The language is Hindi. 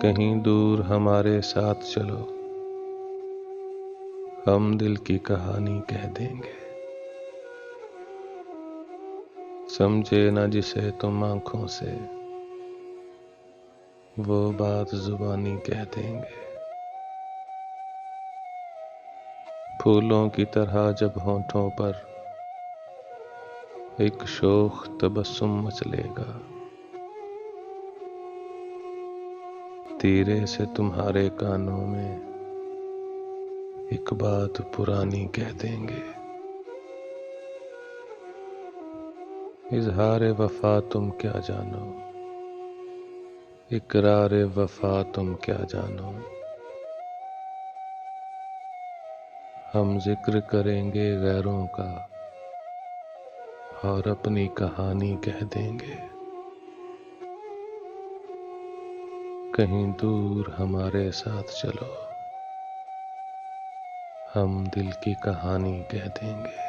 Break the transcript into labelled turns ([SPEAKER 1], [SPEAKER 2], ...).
[SPEAKER 1] कहीं दूर हमारे साथ चलो, हम दिल की कहानी कह देंगे। समझे ना जिसे तुम आंखों से, वो बात जुबानी कह देंगे। फूलों की तरह जब होंठों पर एक शोख तबस्सुम मचलेगा, धीरे से तुम्हारे कानों में एक बात पुरानी कह देंगे। इजहार वफा तुम क्या जानो, इकरार वफा तुम क्या जानो। हम जिक्र करेंगे गैरों का और अपनी कहानी कह देंगे। कहीं दूर हमारे साथ चलो, हम दिल की कहानी कह देंगे।